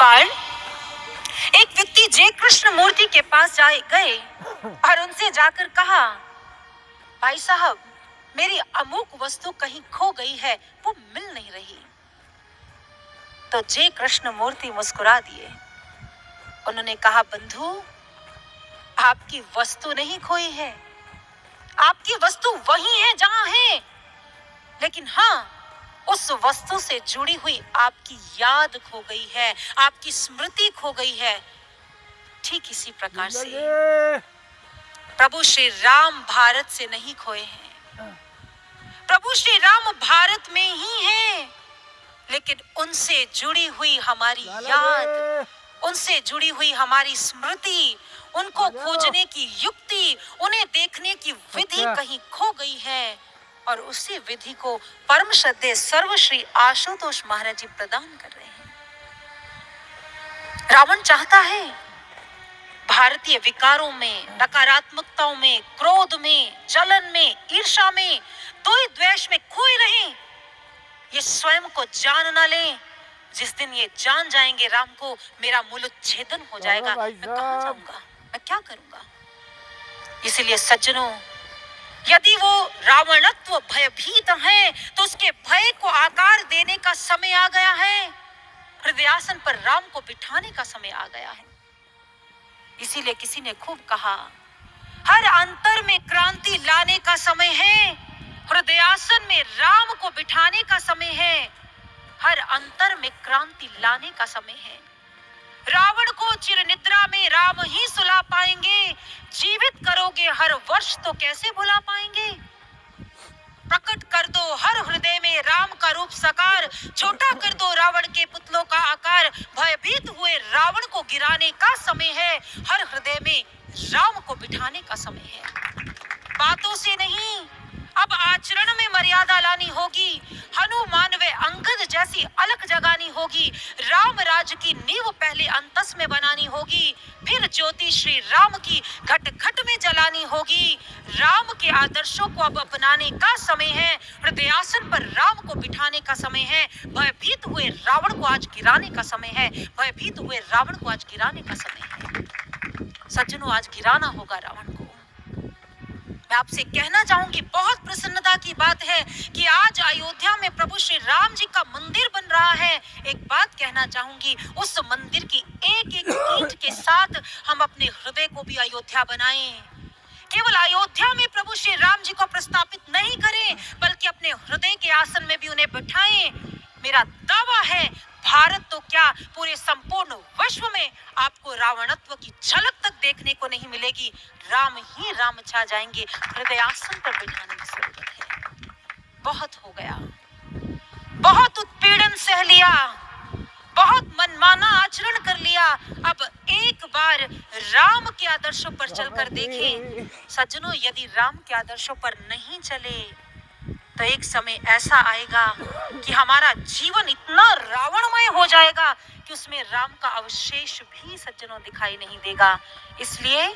बार एक व्यक्ति जय कृष्ण मूर्ति के पास गए और उनसे जाकर कहा, भाई साहब, मेरी अमुक वस्तु कहीं खो गई है, वो मिल नहीं रही। तो जय कृष्ण मूर्ति मुस्कुरा दिए। उन्होंने कहा, बंधु, आपकी वस्तु नहीं खोई है, आपकी वस्तु वही है जहां है, लेकिन हाँ, उस वस्तु से जुड़ी हुई आपकी याद खो गई है, आपकी स्मृति खो गई है। ठीक इसी प्रकार से प्रभु श्री राम भारत से नहीं खोए हैं। प्रभु श्री राम भारत में ही हैं, लेकिन उनसे जुड़ी हुई हमारी याद, उनसे जुड़ी हुई हमारी स्मृति, उनको खोजने की युक्ति, उन्हें देखने की विधि कहीं खो गई है। और उसी विधि को परम श्रद्धेय सर्वश्री आशुतोष महाराज जी प्रदान कर रहे हैं। रावण चाहता है भारतीय विकारों में, नकारात्मकताओं में, क्रोध में, जलन में, ईर्ष्या में, द्वेष में खोए रहें। ये स्वयं को जान ना लें। जिस दिन ये जान जाएंगे राम को, मेरा मूलोच्छेदन हो जाएगा। मैं कहां जाऊंगा, मैं क्या करूंगा? इसीलिए सज्जनों, यदि वो रावणत्व भयभीत है, तो उसके भय को आकार देने का समय आ गया है। हृदयासन पर राम को बिठाने का समय आ गया है। इसीलिए किसी ने खूब कहा, हर अंतर में क्रांति लाने का समय है, हृदयासन में राम को बिठाने का समय है। हर अंतर में क्रांति लाने का समय है। रावण को चिर निद्रा में राम ही सुला पाएंगे। जीवित करोगे हर वर्ष तो कैसे भुला पाएंगे? प्रकट कर दो हर हृदय में राम का रूप साकार, छोटा कर दो रावण के पुतलों का आकार। भयभीत हुए रावण को गिराने का समय है, हर हृदय में राम को बिठाने का समय है। बातों से नहीं, अब आचरण में मर्यादा लानी होगी। हनुमान व अंगद जैसी अलख जगानी होगी। राम राज की नींव पहले अंतस में बनानी होगी, फिर ज्योति श्री राम की घट घट में जलानी होगी। राम के आदर्शों को अब अपनाने का समय है, हृदयासन पर राम को बिठाने का समय है। भयभीत हुए रावण को आज गिराने का समय है। भयभीत हुए रावण को आज गिराने का समय है। सज्जनों, आज गिराना होगा रावण को। मैं आपसे कहना चाहूंगी, बहुत प्रसन्नता की बात है कि आज अयोध्या में प्रभु श्री राम जी का मंदिर बन रहा है। एक बात कहना चाहूंगी, उस मंदिर की एक एक ईंट के साथ हम अपने हृदय को भी अयोध्या बनाएं। केवल अयोध्या में प्रभु श्री राम जी को प्रस्थापित नहीं करें, बल्कि अपने हृदय के आसन में भी उन्हें बिठाएं। मेरा दावा है, भारत तो क्या, पूरे संपूर्ण विश्व में आपको रावणत्व की झलक तक देखने को नहीं मिलेगी। राम ही राम छा जाएंगे। हृदयासन पर बिठाने की जरूरत है। बहुत हो गया, बहुत उत्पीड़न सह लिया, बहुत मनमाना आचरण कर लिया। अब एक बार राम के आदर्शों पर चलकर देखें। सज्जनों, यदि राम के आदर्शों पर नहीं चले तो एक समय ऐसा आएगा कि हमारा जीवन इतना रावणमय हो जाएगा कि उसमें राम का अवशेष भी सज्जनों दिखाई नहीं देगा। इसलिए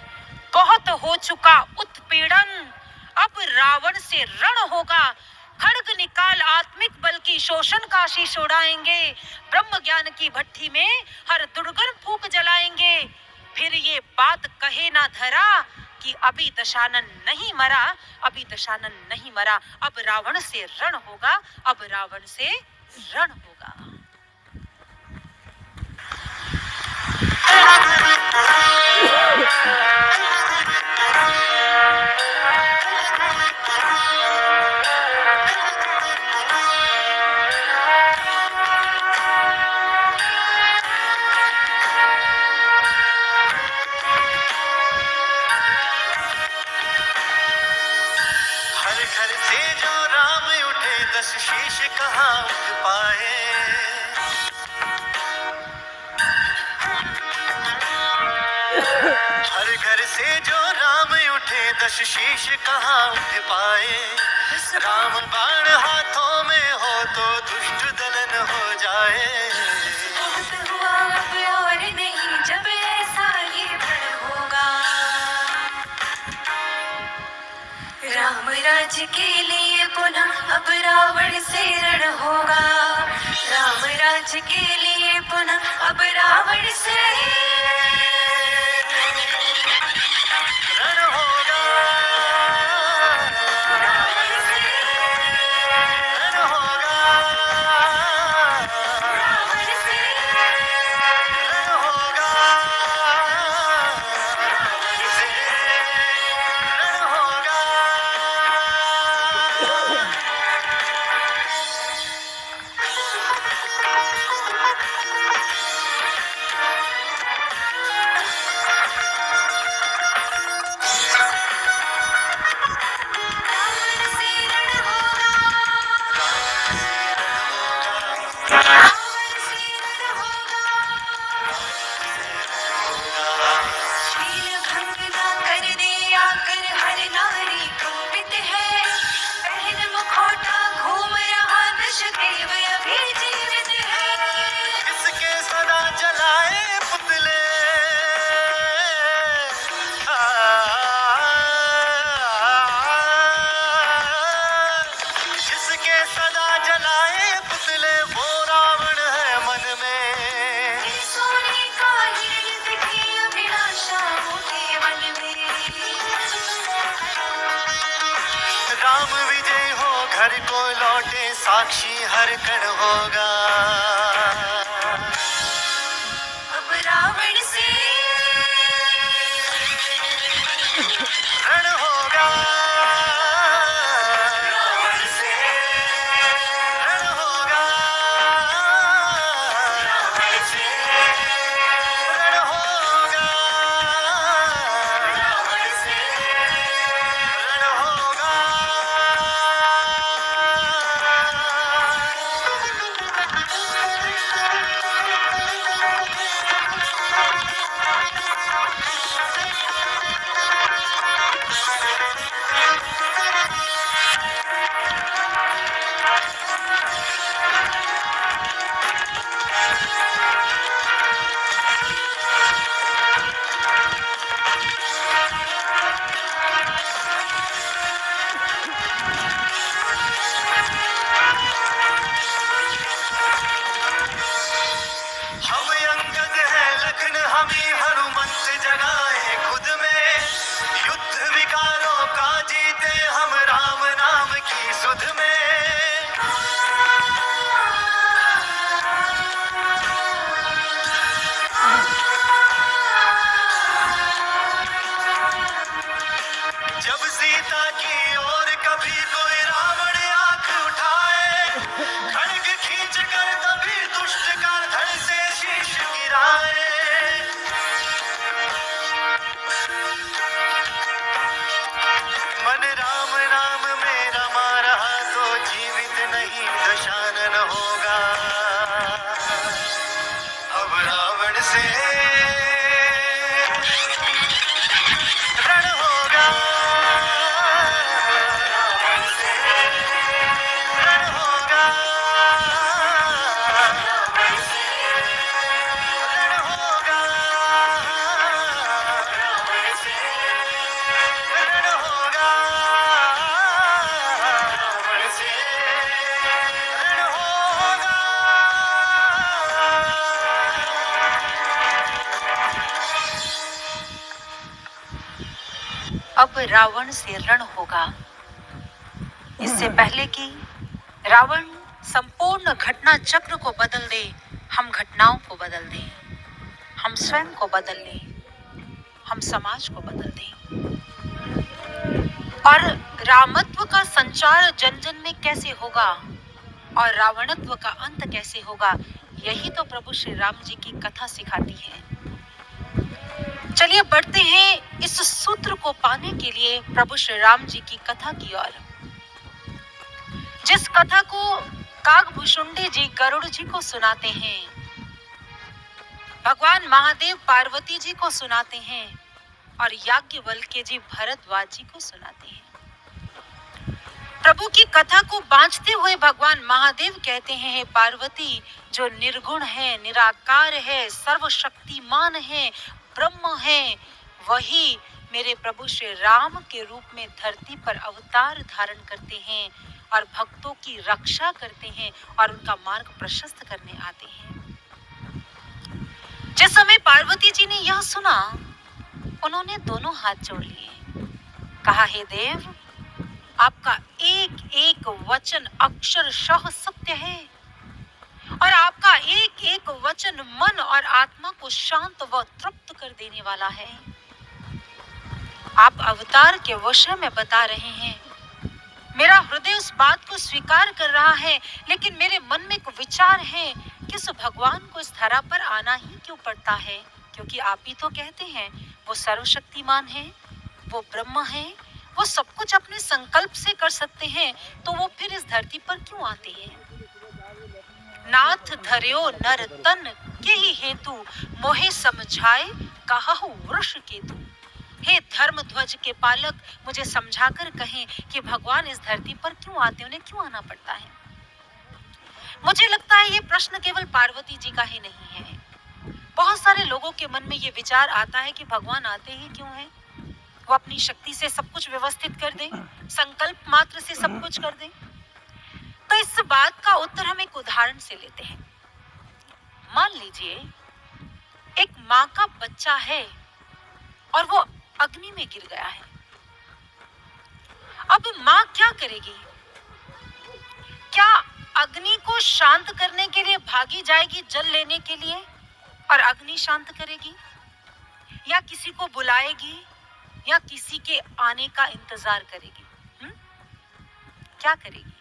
बहुत हो चुका उत्पीड़न, अब रावण से रण होगा। खड्ग निकाल आत्मिक बल की शोषण का आशीष उड़ाएंगे। ब्रह्म ज्ञान की भट्टी में हर दुर्गन फूंक जलाएंगे। फिर ये बात कहे ना धरा कि अभी दशानन नहीं मरा, अभी दशानन नहीं मरा। अब रावण से रण होगा, अब रावण से रण होगा। घर से जो राम उठे, दस शीश कहाँ उठ पाए। हर घर से जो राम उठे, दस शीश कहाँ उठ पाए। राम बाण हाथों में हो तो दुष्ट दलन हो जाए। बहुत हुआ अब और नहीं, जब ऐसा ये रण होगा। राम राज के लिए पुनः अब रावण से रण होगा। राम राज के लिए तो न अब रावण से रण होगा, रावण से रण होगा, रावण से रण होगा, रावण से रण होगा। रावण से रण होगा, रण होगा, रावण से रण होगा, शील भंग ना कर दे आकर हर नारी कंपित है, पहन मुखौटा घूम रहा दशदेव अभी जीवित है। किसके सदा जलाए पुतले, जिसके सदा जलाए पुतले वो रावण है मन में। सोने का हिरण दिखे अभिलाषा मोटे वन में, राम विजय हो घर को लौटे साक्षी हर कण होगा। अब रावण से रण होगा, रावण से रण होगा, रावण से रण होगा, रावण से रण होगा। हम अंगद है लखन हमी हनुमंत जगाए खुद में, युद्ध विकारों का जीते हम राम नाम की सुध में। जब सीता की ओर कभी कोई रावण आंख उठाए, खड्ग खींच कर तभी दुष्ट का धड़ से शीश गिराए। मन राम नाम में रमा रहा तो जीवित नहीं दशानन होगा। अब रावण से रण होगा, रावण से रण होगा, रावण से रण होगा, रावण से रण होगा, रावण से रण होगा। अब रावण से रण होगा। इससे पहले कि रावण संपूर्ण घटना चक्र को बदल दे, हम घटनाओं को बदल दें, हम स्वयं को बदल लें, हम समाज को बदल दें। और रामत्व का संचार जन जन में कैसे होगा और रावणत्व का अंत कैसे होगा, यही तो प्रभु श्री राम जी की कथा सिखाती है। चलिए बढ़ते हैं इस सूत्र को पाने के लिए प्रभु श्री राम जी की कथा की ओर, जिस कथा को काकभूषुंडी जी गरुड़ जी को सुनाते हैं, भगवान महादेव पार्वती जी को सुनाते हैं और याज्ञवल्क्य जी भरद्वाज जी को सुनाते हैं। प्रभु की कथा को बांचते हुए भगवान महादेव कहते हैं, हे पार्वती, जो निर्गुण है, निराकार है, सर्वशक्तिमान है, ब्रह्म है, वही मेरे प्रभु श्री राम के रूप में धरती पर अवतार धारण करते हैं और भक्तों की रक्षा करते हैं और उनका मार्ग प्रशस्त करने आते हैं। जिस समय पार्वती जी ने यह सुना, उन्होंने दोनों हाथ जोड़ लिए। कहा, हे देव, आपका एक एक वचन अक्षरशः सत्य है और आपका एक एक वचन मन और आत्मा को शांत व तृप्त कर देने वाला है। आप अवतार के विषय में बता रहे हैं, मेरा हृदय उस बात को स्वीकार कर रहा है, लेकिन मेरे मन में एक विचार है कि उस भगवान को इस धरा पर आना ही क्यों पड़ता है, क्योंकि आप ही तो कहते हैं वो सर्वशक्तिमान है, वो ब्रह्म है, वो सब कुछ अपने संकल्प से कर सकते हैं, तो वो फिर इस धरती पर क्यों आते हैं। नाथ धर्यो नर तन के ही हेतु, मोहे समझाए कहहु वृष केतु। हे धर्म ध्वज के पालक, मुझे समझाकर कहें कि भगवान इस धरती पर क्यों आते, उन्हें क्यों आना पड़ता है। मुझे लगता है ये प्रश्न केवल पार्वती जी का ही नहीं है, बहुत सारे लोगों के मन में ये विचार आता है कि भगवान आते ही क्यों हैं। वो अपनी शक्ति से सब कुछ व्यवस्थित कर दें, संकल्प मात्र से सब कुछ कर दें। तो इस बात का उत्तर हम एक उदाहरण से लेते हैं। मान लीजिए एक माँ का बच्चा है और वो अग्नि में गिर गया है। अब माँ क्या करेगी? क्या अग्नि को शांत करने के लिए भागी जाएगी जल लेने के लिए और अग्नि शांत करेगी, या किसी को बुलाएगी, या किसी के आने का इंतजार करेगी? क्या करेगी?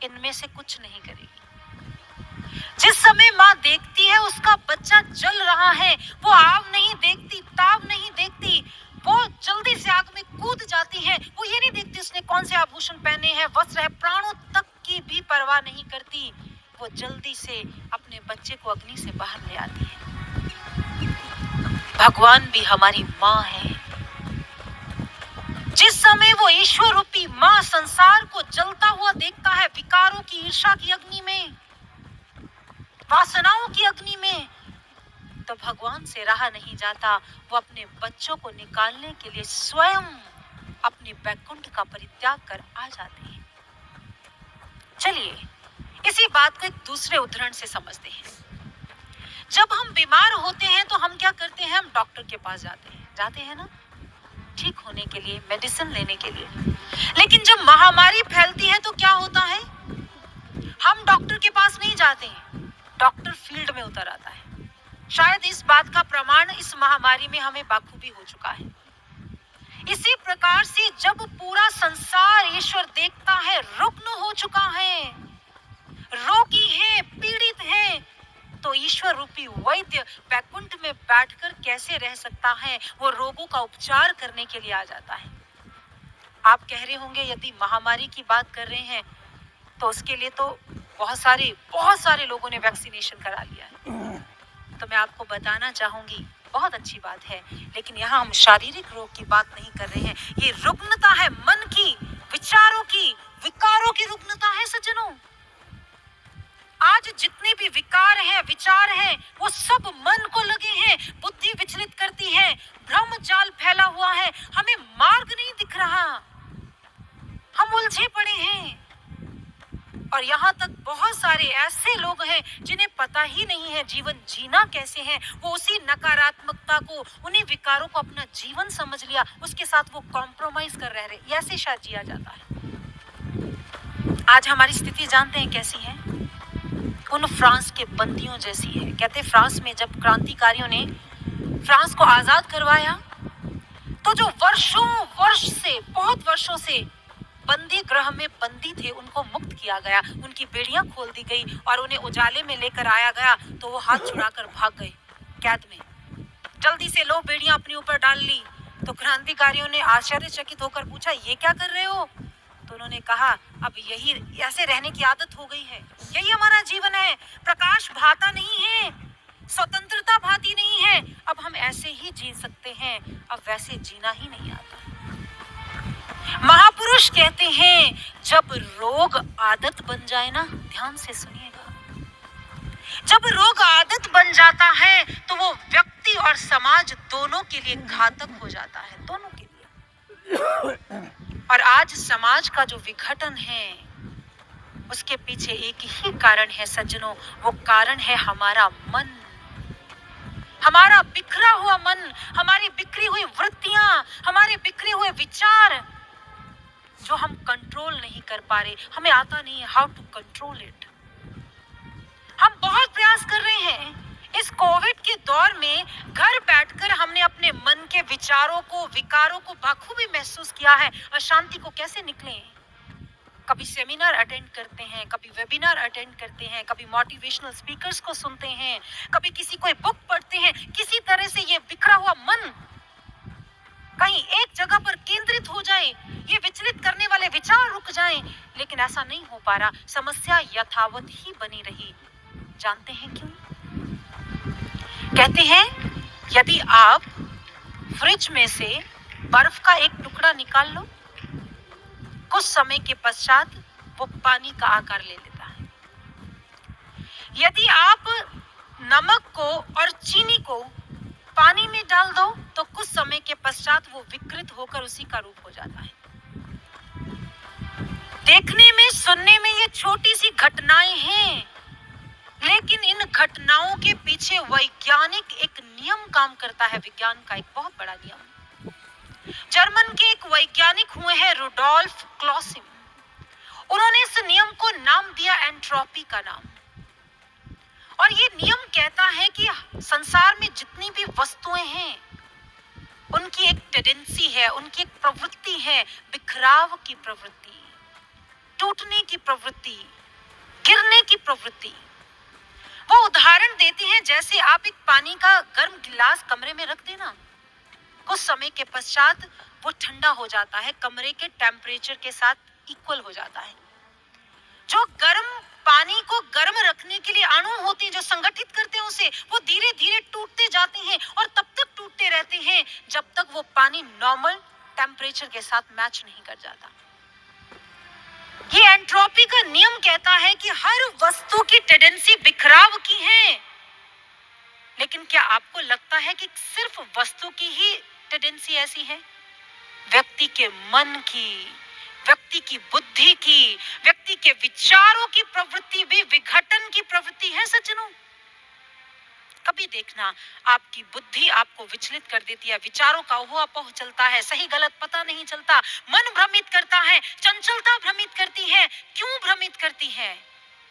इनमें से कुछ नहीं करेगी। जिस समय माँ देखती है उसका बच्चा जल रहा है, वो आग नहीं देखती, ताव नहीं देखती, वो जल्दी से आग में कूद जाती है। वो ये नहीं देखती उसने कौन से आभूषण पहने हैं, वस्त्र है, प्राणों तक की भी परवाह नहीं करती। वो जल्दी से अपने बच्चे को अग्नि से बाहर ले आती है। भगवान भी हमारी माँ है। जिस समय वो ईश्वर रूपी माँ संसार को जलता हुआ देखता है, विकारों की, ईर्ष्या की अग्नि में, वासनाओं की अग्नि में, तो भगवान से रहा नहीं जाता। वो अपने बच्चों को निकालने के लिए स्वयं अपने बैकुंठ का परित्याग कर आ जाते हैं। चलिए इसी बात को एक दूसरे उदाहरण से समझते हैं। जब हम बीमार होते हैं तो हम क्या करते हैं? हम डॉक्टर के पास जाते हैं ना, ठीक होने के लिए, मेडिसिन लेने के लिए। लेकिन जब महामारी फैलती है तो क्या होता है? हम डॉक्टर के पास नहीं जाते हैं, डॉक्टर फील्ड में उतर आता है। शायद इस बात का प्रमाण इस महामारी में हमें बाखूबी हो चुका है। इसी प्रकार से जब पूरा संसार ईश्वर देखता है रुग्ण हो चुका है, रोगी है, पीड़ित है, तो ईश्वर रूपी वैद्य बैकुंठ में बैठकर कैसे रह सकता है? वो रोगों का उपचार करने के लिए आ जाता है। आप कह रहे होंगे यदि महामारी की बात कर रहे हैं तो उसके लिए तो बहुत सारे लोगों ने वैक्सीनेशन करा लिया है। तो मैं आपको बताना चाहूंगी, बहुत अच्छी बात है, लेकिन यहाँ हम शारीरिक रोग की बात नहीं कर रहे हैं। ये रुग्णता है मन की, विचारों की, विकारों की रुग्णता है सज्जनों। आज जितने भी विकार हैं, विचार हैं, वो सब मन को लगे हैं, बुद्धि विचलित करती है, भ्रम जाल फैला हुआ है, हमें मार्ग नहीं दिख रहा, हम उलझे पड़े हैं। और यहाँ तक बहुत सारे ऐसे लोग हैं जिन्हें पता ही नहीं है जीवन जीना कैसे है। वो उसी नकारात्मकता को, उन्हीं विकारों को अपना जीवन समझ लिया, उसके साथ वो कॉम्प्रोमाइज कर रहे। ऐसे शायद जिया जाता है। आज हमारी स्थिति जानते हैं कैसी है? उन फ्रांस के बंदियों जैसी है। कहते फ्रांस में जब क्रांतिकारियों ने फ्रांस को आजाद करवाया तो जो बहुत वर्षों से बंदी गृह में बंदी थे, उनको मुक्त किया गया, उनकी बेड़ियां खोल दी गई और उन्हें उजाले में लेकर आया गया। तो वो हाथ छुड़ाकर भाग गए कैद में। जल्दी से लो बेड़ियां अपने ऊपर डाल ली। तो क्रांतिकारियों ने आश्चर्यचकित होकर पूछा, ये क्या कर रहे हो? तो उन्होंने कहा, अब यही ऐसे रहने की आदत हो गई है, यही हमारा जीवन है। प्रकाश भाता नहीं है, स्वतंत्रता भाती नहीं है, अब हम ऐसे ही जी सकते हैं, अब वैसे जीना ही नहीं आता। महापुरुष कहते हैं जब रोग आदत बन जाए ना, ध्यान से सुनिएगा, जब रोग आदत बन जाता है तो वो व्यक्ति और समाज दोनों के लिए घातक हो जाता है, दोनों के लिए। और आज समाज का जो विघटन है उसके पीछे एक ही कारण है सज्जनों, वो कारण है हमारा मन। हमारा बिखरा हुआ मन, हमारी बिखरी हुई वृत्तियां, हमारे बिखरे हुए विचार जो हम कंट्रोल नहीं कर पा रहे, हमें आता नहीं है हाउ टू कंट्रोल इट। हम बहुत प्रयास कर रहे हैं। इस कोविड के दौर में घर बैठकर हमने अपने मन के विचारों को, विकारों को बखूबी महसूस किया है। अशांति को कैसे निकलें? कभी सेमिनार अटेंड करते हैं, कभी वेबिनार अटेंड करते हैं, कभी मोटिवेशनल स्पीकर्स को सुनते हैं, कभी किसी कोई बुक पढ़ते हैं। किसी तरह से ये बिखरा हुआ मन कहीं एक जगह पर केंद्रित हो जाए, ये विचलित करने वाले विचार रुक जाएं, लेकिन ऐसा नहीं हो पा रहा। समस्या यथावत ही बनी रही। जानते हैं क्यों? कहते हैं यदि आप फ्रिज में से बर्फ का एक टुकड़ा निकाल लो, कुछ समय के पश्चात वो पानी का आकार ले लेता है। यदि आप नमक को और चीनी को पानी में डाल दो तो कुछ समय के पश्चात वो विकृत होकर उसी का रूप हो जाता है। देखने में, सुनने में ये छोटी सी घटनाएं हैं, लेकिन इन घटनाओं के पीछे वैज्ञानिक एक नियम काम करता है। विज्ञान का एक बहुत बड़ा नियम। जर्मन के एक वैज्ञानिक हुए हैं रुडोल्फ क्लॉसिम। उन्होंने इस नियम को नाम दिया एंट्रोपी का नाम। और ये नियम कहता है कि संसार में जितनी भी वस्तुएं हैं, उनकी एक टेंडेंसी है, उनकी एक प्रवृत्ति है, बिखराव की प्रवृत्ति, टूटने की प्रवृत्ति, गिरने की प्रवृत्ति। वो उदाहरण देते हैं, जैसे आप एक पानी का गर्म गिलास कमरे में रख देना, कुछ समय के पश्चात वो ठंडा हो जाता है, कमरे के टेम्परेचर के साथ इक्वल हो जाता है। जो गर्म पानी को गर्म रखने के लिए अणु होते हैं जो संगठित करते हैं उसे, वो धीरे धीरे टूटते जाते हैं और तब तक टूटते रहते हैं जब तक वो पानी नॉर्मल टेम्परेचर के साथ मैच नहीं कर जाता। ये एंट्रोपी का नियम कहता है कि हर वस्तु की टेंडेंसी बिखराव की है। लेकिन क्या आपको लगता है कि सिर्फ वस्तु की ही टेंडेंसी ऐसी है? व्यक्ति के मन की, व्यक्ति की बुद्धि की, व्यक्ति के विचारों की प्रवृत्ति भी विघटन की प्रवृत्ति है। सज्जनों, कभी देखना आपकी बुद्धि आपको विचलित कर देती है, विचारों का उहापोह चलता है, सही गलत पता नहीं चलता, मन भ्रमित करता है, चंचलता भ्रमित करती है। क्यों भ्रमित करती है?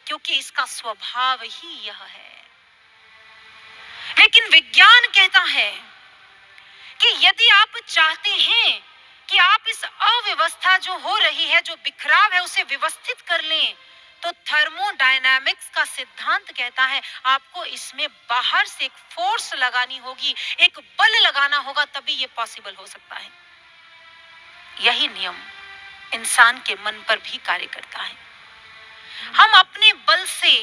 क्योंकि इसका स्वभाव ही यह है। लेकिन विज्ञान कहता है कि यदि आप चाहते हैं कि आप इस अव्यवस्था जो हो रही है, जो बिखराव है, उसे व्यवस्थित कर लें, तो थर्मोडायनामिक्स का सिद्धांत कहता है आपको इसमें बाहर से एक फोर्स लगानी होगी, एक बल लगाना होगा, तभी ये पॉसिबल हो सकता है। यही नियम इंसान के मन पर भी कार्य करता है। हम अपने बल से,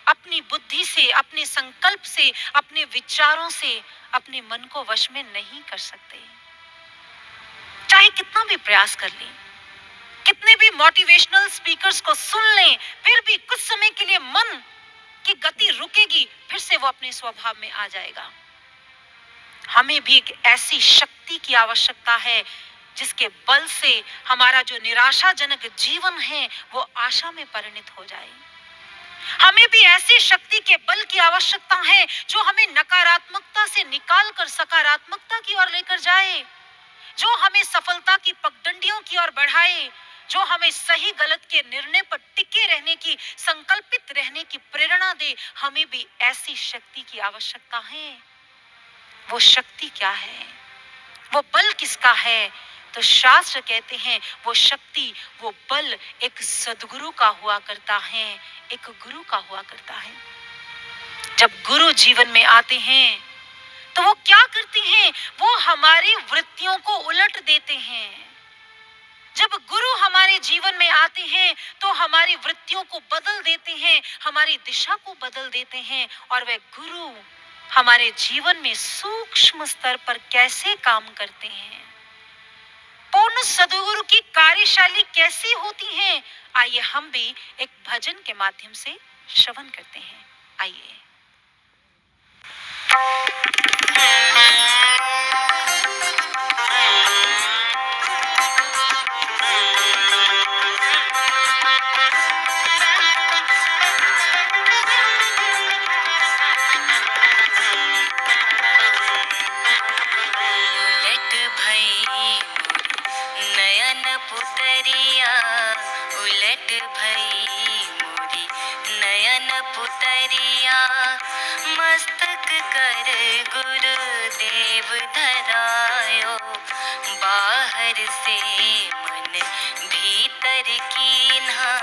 अपनी बुद्धि से, अपने संकल्प से, अपने विचारों से अपने मन को वश में नहीं कर सकते। चाहे कितना भी प्रयास कर लें, कितने भी मोटिवेशनल स्पीकर्स को सुन लें, फिर भी कुछ समय के लिए मन की गति रुकेगी, फिर से वो अपने स्वभाव में आ जाएगा। हमें भी एक ऐसी शक्ति की आवश्यकता है जिसके बल से हमारा जो निराशाजनक जीवन है वो आशा में परिणत हो जाए। हमें भी ऐसी शक्ति के बल की आवश्यकता है जो हमें नकारात्मकता से निकालकर सकारात्मकता की ओर लेकर जाए, जो हमें सफलता की पगडंडियों की ओर बढ़ाए, जो हमें सही गलत के निर्णय पर टिके रहने की, संकल्पित रहने की प्रेरणा दे। हमें भी ऐसी शक्ति की आवश्यकता है। वो शक्ति क्या है? वो बल किसका है? तो शास्त्र कहते हैं वो शक्ति, वो बल एक सद्गुरु का हुआ करता है, एक गुरु का हुआ करता है। जब गुरु जीवन में आते हैं तो वो क्या करते हैं? वो हमारी वृत्तियों को उलट देते हैं। जब गुरु हमारे जीवन में आते हैं तो हमारी वृत्तियों को बदल देते हैं, हमारी दिशा को बदल देते हैं। और वह गुरु हमारे जीवन में सूक्ष्म स्तर पर कैसे काम करते हैं, पूर्ण सद्गुरु की कार्यशैली कैसी होती है, आइए हम भी एक भजन के माध्यम से श्रवण करते हैं। आइए। पुतरिया मस्तक कर गुरुदेव धरायो, बाहर से मन भीतर कीन्हा,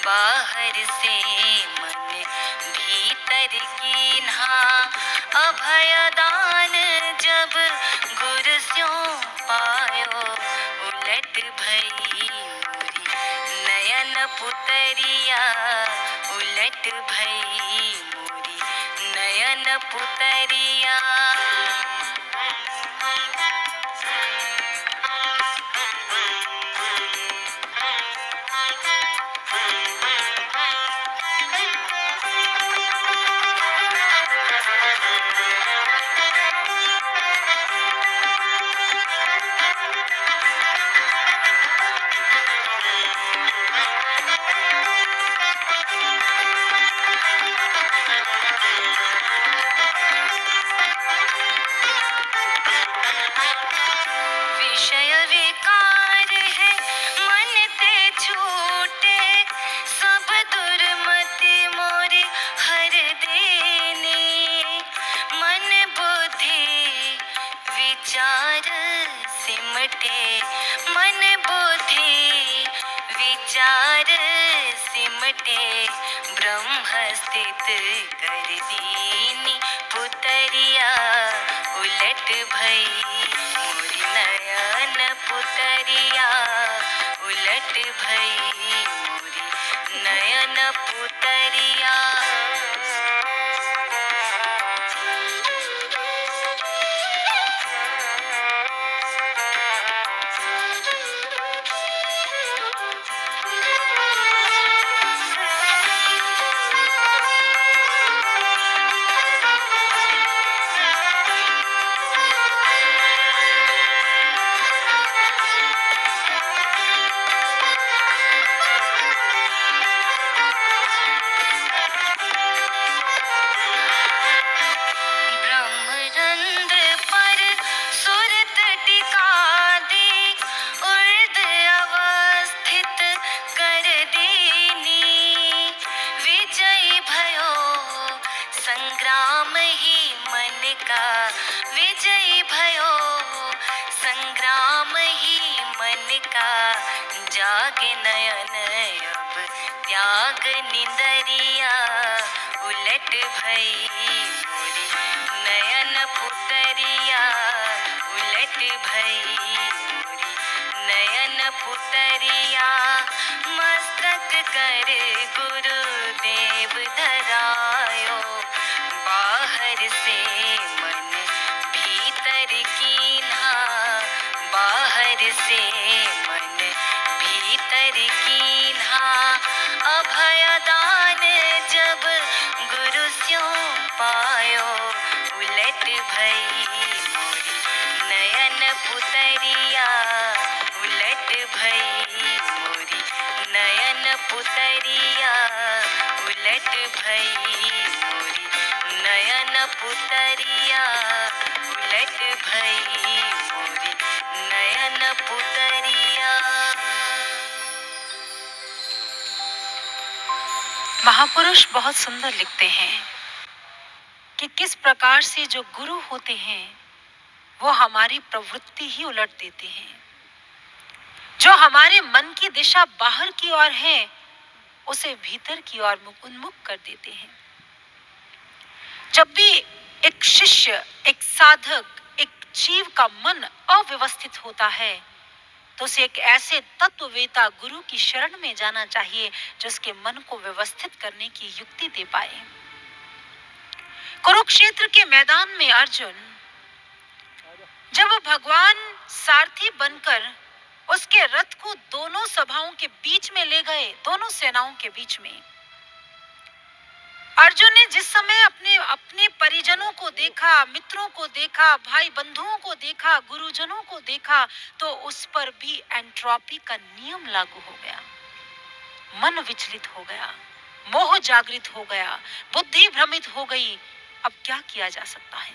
बाहर से मन भीतर कीन्हा। अभयदान जब गुरु स्यों पायो, उलट भई मोरी नयन पुतरिया, उलट भई मोरी नयन पुतरिया। विषय विकार है मन ते छूटे, सब दुर्मति मोरी हर देनी। मन बुद्धि विचार सिमटे, मन बुद्धि विचार सिमटे, ब्रह्म स्थित कर दीनी पुतरिया, उलट भई मोरी नयन पुतरिया, उलट भई मोरी नयन पुतरिया। ब्रह्मरंध्र पर सुरत टिका दे, उर्द अवस्थित कर दीनी। विजयी भयो संग्राम ही मन का, विजयी भयो संग्राम ही मन का। जागे नयन अब त्याग निंदरिया, उलट भई मोरी नयन पुतरिया, उलट भई मोरी नयन पुतरिया। मस्तक कर गुरुदेव धरायो, बाहर से मन भीतर कीन्हा, बाहर से मन भीतर कीन्हा। अभयदान जब गुरु स्यों पायो, उलट भई मोरी नयन पुतरिया, उलट भई मोरी नयन पुतरिया, उलट भई मोरी नयन पुतरिया, उलट भई मोरी नयन पुतरिया। महापुरुष बहुत सुंदर लिखते हैं कि किस प्रकार से जो गुरु होते हैं वो हमारी प्रवृत्ति ही उलट देते हैं। जो हमारे मन की दिशा बाहर की ओर है उसे भीतर की ओर उन्मुख कर देते हैं। जब भी एक शिष्य, एक साधक, एक जीव का मन अव्यवस्थित होता है तो उसे एक ऐसे तत्ववेता गुरु की शरण में जाना चाहिए जो उसके मन को व्यवस्थित करने की युक्ति दे पाए। कुरुक्षेत्र के मैदान में अर्जुन जब भगवान सारथी बनकर उसके रथ को दोनों सभाओं के बीच में ले गए, दोनों सेनाओं के बीच में, अर्जुन ने जिस समय अपने परिजनों को देखा, मित्रों को देखा, भाई बंधुओं को देखा, गुरुजनों को देखा, तो उस पर भी एंट्रोपी का नियम लागू हो गया। मन विचलित हो गया, मोह जागृत हो गया, बुद्धि भ्रमित हो गई। अब क्या किया जा सकता है?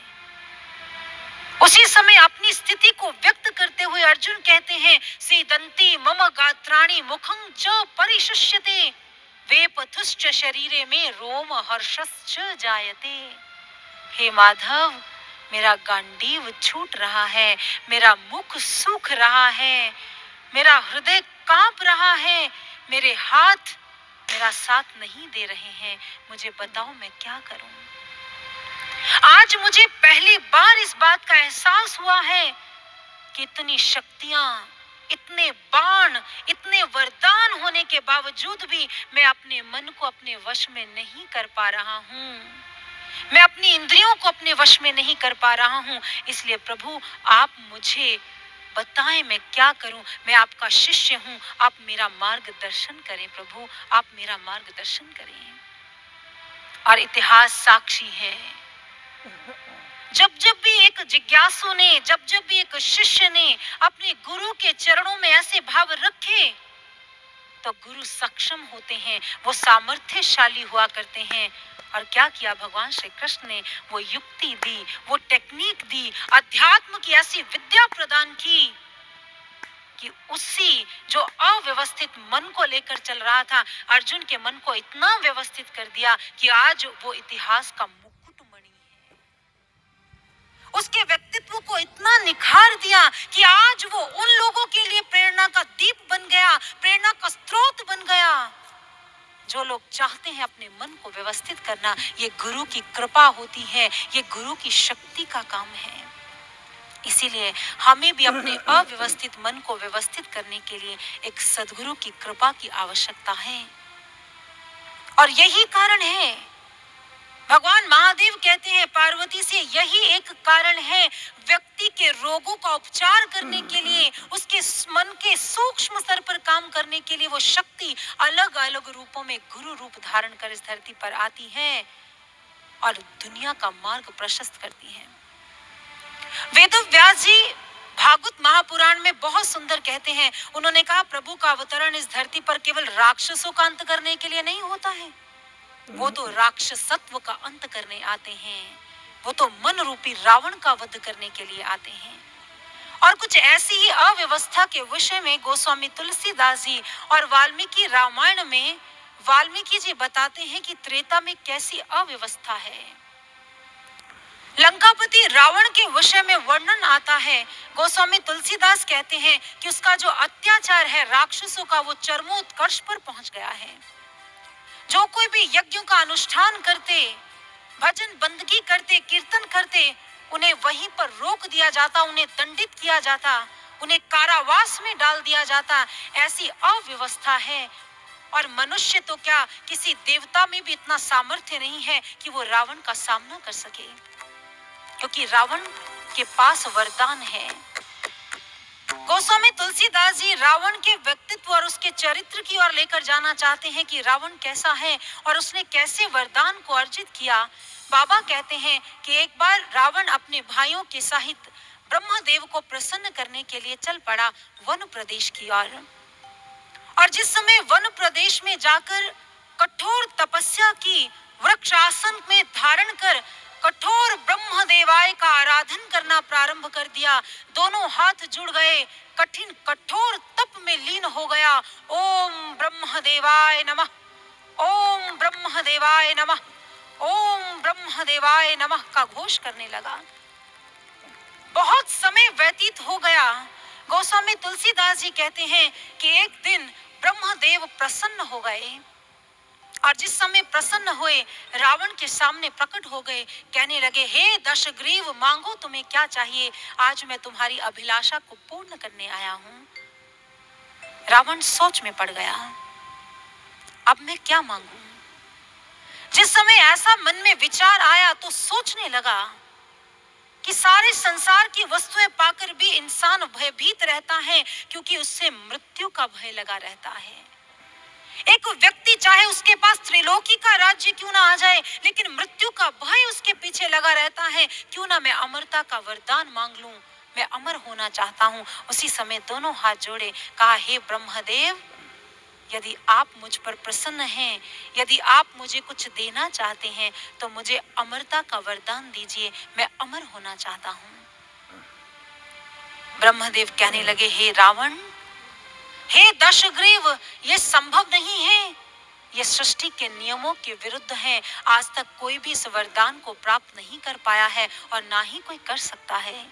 उसी समय अपनी स्थिति को व्यक्त करते हुए अर्जुन कहते हैं, सीदंती मम गात्राणि मुखं च परिशुष्यते। वेपथुश्च शरीरे में रोम हर्षश्च जायते। हे माधव, मेरा गांडीव छूट रहा है, मेरा मुख सूख रहा है, मेरा हृदय कांप रहा है, मेरे हाथ मेरा साथ नहीं दे रहे हैं। मुझे बताओ मैं क्या करूं? आज मुझे पहली बार इस बात का एहसास हुआ है कि इतनी शक्तियां, इतने बाण, इतने वरदान होने के बावजूद भी मैं अपने मन को अपने वश में नहीं कर पा रहा हूं। मैं अपनी इंद्रियों को अपने वश में नहीं कर पा रहा हूं। इसलिए प्रभु, आप मुझे बताएं मैं क्या करूं। मैं आपका शिष्य हूं, आप मेरा मार्गदर्शन करें प्रभु, आप मेरा मार्गदर्शन करें। और इतिहास साक्षी है, जब जब भी एक जिज्ञासु ने, जब जब भी एक शिष्य ने अपने गुरु के चरणों में ऐसे भाव रखे, तो गुरु सक्षम होते हैं, वो सामर्थ्यशाली हुआ करते हैं। और क्या किया भगवान श्री कृष्ण ने? वो युक्ति दी, वो टेक्निक दी, अध्यात्म की ऐसी विद्या प्रदान की कि उसी जो अव्यवस्थित मन को लेकर चल रहा था, अर्जुन के मन को इतना व्यवस्थित कर दिया कि आज वो इतिहास का मुकुटमणि है। उसके व्यक्तित्व को इतना निखार दिया कि आज वो उन लोगों के लिए प्रेरणा का दीप बन गया, प्रेरणा का स्रोत बन गया। जो लोग चाहते हैं अपने मन को व्यवस्थित करना, ये गुरु की कृपा होती है, ये गुरु की शक्ति का काम है। इसीलिए हमें भी अपने अव्यवस्थित मन को व्यवस्थित करने के लिए एक सद्गुरु की कृपा की आवश्यकता है। और यही कारण है, भगवान महादेव कहते हैं पार्वती से, यही एक कारण है व्यक्ति के रोगों का उपचार करने के लिए, उसके मन के सूक्ष्म स्तर पर काम करने के लिए वो शक्ति अलग अलग रूपों में गुरु रूप धारण कर इस धरती पर आती है और दुनिया का मार्ग प्रशस्त करती है। वेदव्यास जी भागवत महापुराण में बहुत सुंदर कहते हैं, उन्होंने कहा प्रभु का अवतरण इस धरती पर केवल राक्षसों का अंत करने के लिए नहीं होता है, वो तो राक्षसत्व का अंत करने आते हैं, वो तो मन रूपी रावण का वध करने के लिए आते हैं। और कुछ ऐसी ही अव्यवस्था के विषय में गोस्वामी तुलसीदास जी और वाल्मीकि रामायण में वाल्मीकि जी बताते हैं कि त्रेता में कैसी अव्यवस्था है। लंकापति रावण के विषय में वर्णन आता है। गोस्वामी तुलसीदास कहते हैं कि उसका जो अत्याचार है राक्षसों का, वो चरमोत्कर्ष पर पहुंच गया है। जो कोई भी यज्ञों का अनुष्ठान करते, भजन बंदगी करते, कीर्तन करते, उन्हें वहीं पर रोक दिया जाता, उन्हें दंडित किया जाता, उन्हें कारावास में डाल दिया जाता। ऐसी अव्यवस्था है। और मनुष्य तो क्या, किसी देवता में भी इतना सामर्थ्य नहीं है कि वो रावण का सामना कर सके, क्योंकि रावण के पास वरदान है। गोस्वामी तुलसीदास जी रावण के व्यक्तित्व और उसके चरित्र की ओर लेकर जाना चाहते हैं कि रावण कैसा है और उसने कैसे वरदान को अर्जित किया। बाबा कहते हैं कि एक बार रावण अपने भाइयों के सहित ब्रह्मदेव को प्रसन्न करने के लिए चल पड़ा वन प्रदेश की ओर। और जिस समय वन प्रदेश में जाकर कठोर तपस्या की, वृक्ष आसन में धारण कर कठोर ब्रह्मदेवाय का आराधन करना प्रारंभ कर दिया, दोनों हाथ जुड़ गए, कठिन कठोर तप में लीन हो गया। ओम ब्रह्मदेवाय नमः, ओम ब्रह्मदेवाय नमः, ओम ब्रह्मदेवाय नमः का घोष करने लगा। बहुत समय व्यतीत हो गया। गोस्वामी तुलसीदास जी कहते हैं कि एक दिन ब्रह्मदेव प्रसन्न हो गए और जिस समय प्रसन्न हुए रावण के सामने प्रकट हो गए, कहने लगे हे दशग्रीव, मांगो तुम्हें क्या चाहिए, आज मैं तुम्हारी अभिलाषा को पूर्ण करने आया हूं। रावण सोच में पड़ गया, अब मैं क्या मांगूं। जिस समय ऐसा मन में विचार आया तो सोचने लगा कि सारे संसार की वस्तुएं पाकर भी इंसान भयभीत रहता है, क्योंकि उससे मृत्यु का भय लगा रहता है। एक व्यक्ति चाहे उसके पास त्रिलोकी का राज्य क्यों ना आ जाए, लेकिन मृत्यु का भय उसके पीछे लगा रहता है। क्यों ना मैं अमरता का वरदान मांग लूं, मैं अमर होना चाहता हूं। उसी समय दोनों हाथ जोड़े, कहा हे ब्रह्मदेव, यदि आप मुझ पर प्रसन्न हैं, यदि आप मुझे कुछ देना चाहते हैं तो मुझे अमरता का वरदान दीजिए, मैं अमर होना चाहता हूं। ब्रह्मदेव कहने लगे हे रावण, हे दशग्रीव, ये संभव नहीं है। ये सृष्टि के नियमों के विरुद्ध हैं। आज तक कोई भी इस वरदान को प्राप्त नहीं कर पाया है और ना ही कोई कर सकता है।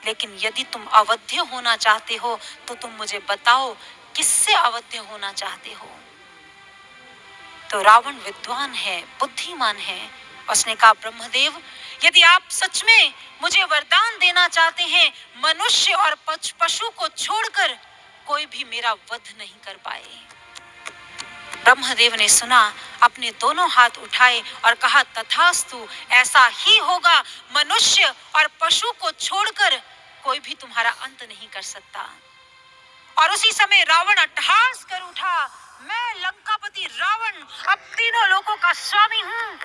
लेकिन यदि तुम अवध्य होना चाहते हो तो तुम मुझे बताओ, किससे अवध्य होना चाहते हो? तो रावण विद्वान है, बुद्धिमान है। उसने कहा, ब्रह्मदेव, यदि आप सच में मुझे वरदान देना चाहते हैं, मनुष्य और पशु को छोड़कर कोई भी मेरा वध नहीं कर पाए। ब्रह्मदेव ने सुना, अपने दोनों हाथ उठाए और कहा, तथास्तु, ऐसा ही होगा। मनुष्य और पशु को छोड़कर कोई भी तुम्हारा अंत नहीं कर सकता। और उसी समय रावण अट्टहास कर उठा, मैं लंकापति रावण अब तीनों लोकों का स्वामी हूँ।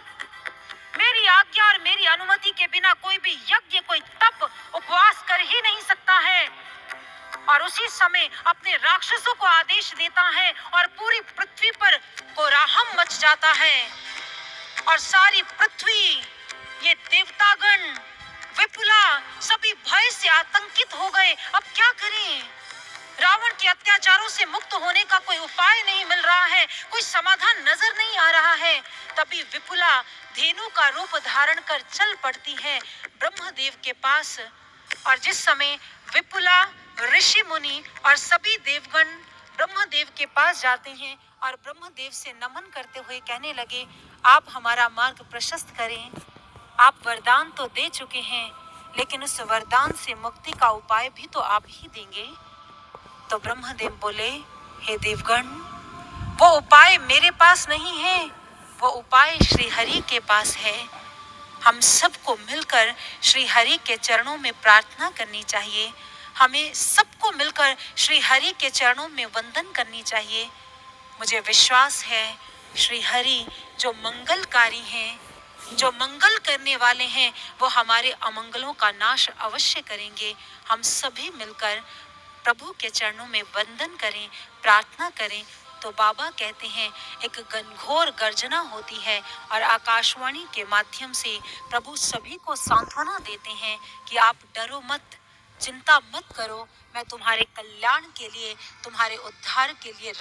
मेरी आज्ञा और मेरी अनुमति के बिना कोई भी यज्ञ, कोई तप, उपवास कर ही नहीं सकता है। और उसी समय अपने राक्षसों को आदेश देता है और पूरी पृथ्वी पर कोलाहल मच जाता है। और सारी पृथ्वी, ये देवतागण, विपुला, सभी भय से आतंकित हो गए। अब क्या करें? रावण के अत्याचारों से मुक्त होने का कोई उपाय नहीं मिल रहा है, कोई समाधान नजर नहीं आ रहा है। तभी विपुला धेनु का रूप धारण कर चल पड़ती है ब्रह्मदेव के पास। और जिस समय विपुला, ऋषि मुनि और सभी देवगण ब्रह्मदेव के पास जाते हैं और ब्रह्मदेव से नमन करते हुए कहने लगे, आप हमारा मार्ग प्रशस्त करें। आप वरदान तो दे चुके हैं, लेकिन उस वरदान से मुक्ति का उपाय भी तो आप ही देंगे। तो ब्रह्मदेव बोले, हे देवगण, वो उपाय मेरे पास नहीं है, वो उपाय श्री हरि के पास है। हम सबको मिलकर श्री हरि के चरणों में प्रार्थना करनी चाहिए। हमें सबको मिलकर श्री हरि के चरणों में वंदन करनी चाहिए। मुझे विश्वास है श्री हरि जो मंगलकारी हैं, जो मंगल करने वाले हैं, वो हमारे अमंगलों का नाश अवश्य करेंगे। हम सभी मिलकर प्रभु के चरणों में वंदन करें, प्रार्थना करें। तो बाबा कहते हैं, एक घनघोर गर्जना होती है और आकाशवाणी के माध्यम से प्रभु सभी को सांत्वना देते हैं कि आप डरो मत, चिंता मत करो, मैं तुम्हारे कल्याण के लिए, तुम्हारे उद्धार के लिए